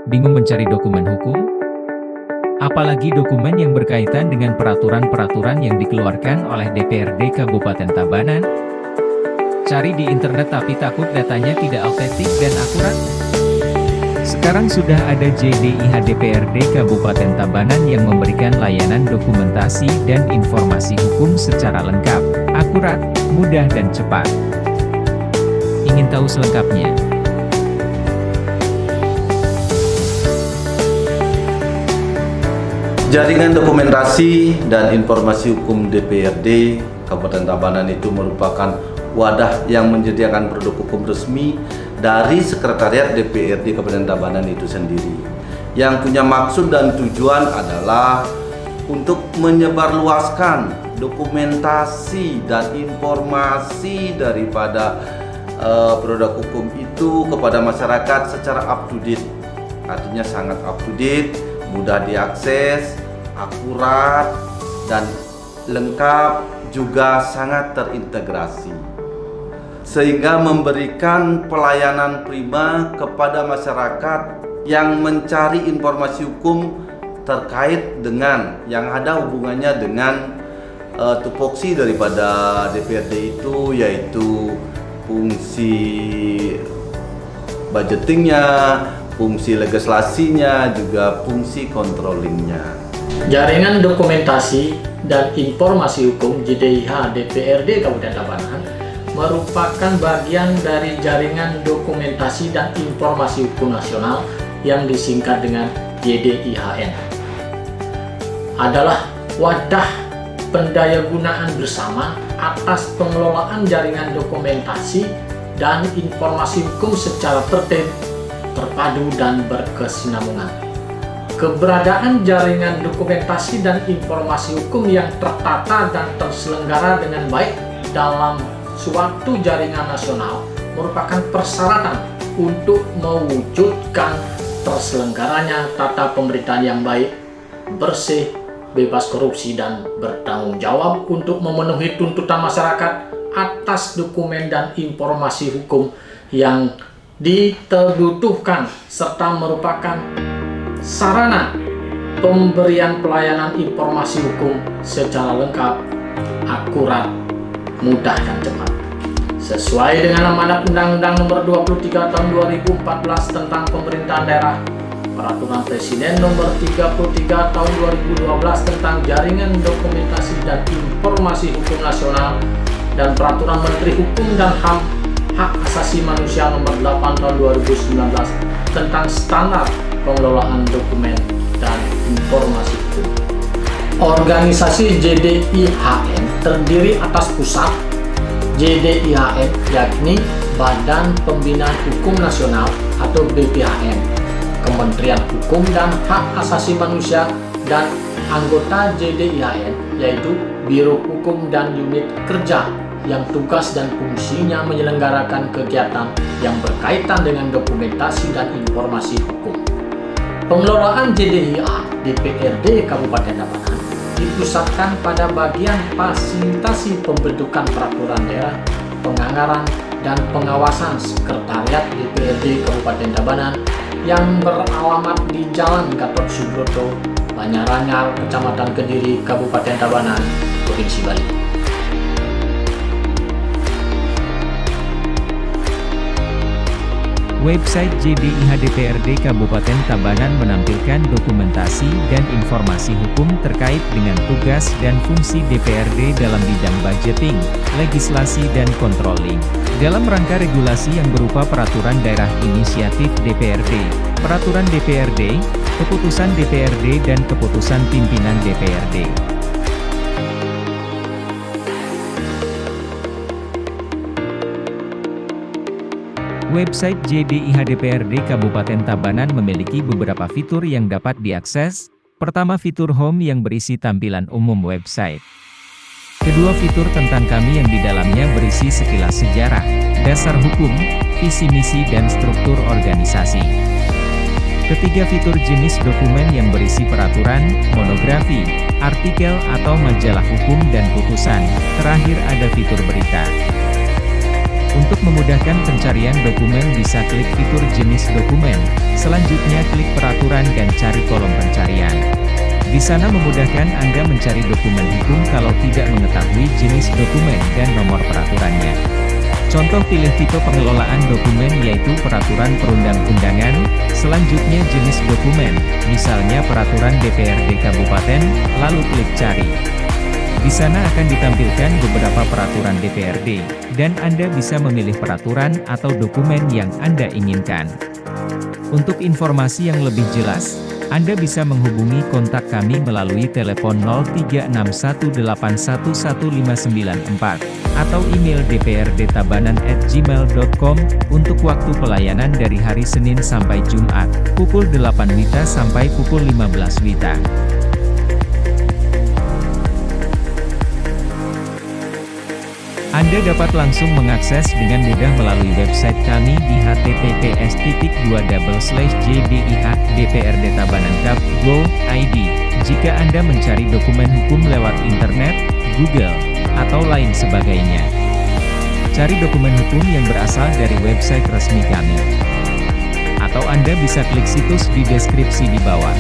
Bingung mencari dokumen hukum? Apalagi dokumen yang berkaitan dengan peraturan-peraturan yang dikeluarkan oleh DPRD Kabupaten Tabanan? Cari di internet tapi takut datanya tidak autentik dan akurat? Sekarang sudah ada JDIH DPRD Kabupaten Tabanan yang memberikan layanan dokumentasi dan informasi hukum secara lengkap, akurat, mudah dan cepat. Ingin tahu selengkapnya? Jaringan dokumentasi dan informasi hukum DPRD Kabupaten Tabanan itu merupakan wadah yang menyediakan produk hukum resmi dari Sekretariat DPRD Kabupaten Tabanan itu sendiri, yang punya maksud dan tujuan adalah untuk menyebarluaskan dokumentasi dan informasi daripada produk hukum itu kepada masyarakat secara up to date. Artinya sangat up to date, mudah diakses, akurat, dan lengkap, juga sangat terintegrasi, sehingga memberikan pelayanan prima kepada masyarakat yang mencari informasi hukum terkait dengan yang ada hubungannya dengan tupoksi daripada DPRD itu, yaitu fungsi budgetingnya, fungsi legislasinya, juga fungsi controllingnya. Jaringan dokumentasi dan informasi hukum JDIH DPRD Kabupaten Tabanan merupakan bagian dari jaringan dokumentasi dan informasi hukum nasional yang disingkat dengan JDIHN. Adalah wadah pendayagunaan bersama atas pengelolaan jaringan dokumentasi dan informasi hukum secara tertib, terpadu, dan berkesinambungan. Keberadaan jaringan dokumentasi dan informasi hukum yang tertata dan terselenggara dengan baik dalam suatu jaringan nasional merupakan persyaratan untuk mewujudkan terselenggaranya tata pemerintahan yang baik, bersih, bebas korupsi, dan bertanggung jawab untuk memenuhi tuntutan masyarakat atas dokumen dan informasi hukum yang dibutuhkan, serta merupakan sarana pemberian pelayanan informasi hukum secara lengkap, akurat, mudah, dan cepat. Sesuai dengan amanat Undang-Undang Nomor 23 Tahun 2014 tentang Pemerintahan Daerah, Peraturan Presiden Nomor 33 Tahun 2012 tentang Jaringan Dokumentasi dan Informasi Hukum Nasional, dan Peraturan Menteri Hukum dan HAM Hak Asasi Manusia Nomor 8 Tahun 2019 tentang standar pengelolaan dokumen dan informasi hukum. Organisasi JDIHN terdiri atas pusat JDIHN, yakni Badan Pembinaan Hukum Nasional atau BPHN, Kementerian Hukum dan Hak Asasi Manusia, dan anggota JDIHN yaitu Biro Hukum dan Unit Kerja yang tugas dan fungsinya menyelenggarakan kegiatan yang berkaitan dengan dokumentasi dan informasi hukum. Pengelolaan JDIH DPRD Kabupaten Tabanan dipusatkan pada bagian fasilitasi pembentukan peraturan daerah, penganggaran, dan pengawasan Sekretariat DPRD Kabupaten Tabanan yang beralamat di Jalan Gatot Subroto, Banyaranyar, Kecamatan Kediri, Kabupaten Tabanan, Provinsi Bali. Website JDIH DPRD Kabupaten Tabanan menampilkan dokumentasi dan informasi hukum terkait dengan tugas dan fungsi DPRD dalam bidang budgeting, legislasi, dan controlling. Dalam rangka regulasi yang berupa peraturan daerah inisiatif DPRD, peraturan DPRD, keputusan DPRD, dan keputusan pimpinan DPRD. Website JDIH DPRD Kabupaten Tabanan memiliki beberapa fitur yang dapat diakses. Pertama, fitur Home yang berisi tampilan umum website. Kedua, fitur Tentang Kami yang di dalamnya berisi sekilas sejarah, dasar hukum, visi misi, dan struktur organisasi. Ketiga, fitur jenis dokumen yang berisi peraturan, monografi, artikel atau majalah hukum dan putusan. Terakhir, ada fitur berita. Untuk memudahkan pencarian dokumen bisa klik fitur jenis dokumen, selanjutnya klik peraturan dan cari kolom pencarian. Di sana memudahkan Anda mencari dokumen hukum kalau tidak mengetahui jenis dokumen dan nomor peraturannya. Contoh pilih tipe pengelolaan dokumen yaitu peraturan perundang-undangan, selanjutnya jenis dokumen, misalnya peraturan DPRD Kabupaten, lalu klik cari. Di sana akan ditampilkan beberapa peraturan DPRD, dan Anda bisa memilih peraturan atau dokumen yang Anda inginkan. Untuk informasi yang lebih jelas, Anda bisa menghubungi kontak kami melalui telepon 0361811594 atau email dprdtabanan@gmail.com untuk waktu pelayanan dari hari Senin sampai Jumat, pukul 8 WITA sampai pukul 15 WITA. Anda dapat langsung mengakses dengan mudah melalui website kami di https://jbih-dprd-tabanan.gov.id. Jika Anda mencari dokumen hukum lewat internet, Google, atau lain sebagainya, cari dokumen hukum yang berasal dari website resmi kami. Atau Anda bisa klik situs di deskripsi di bawah.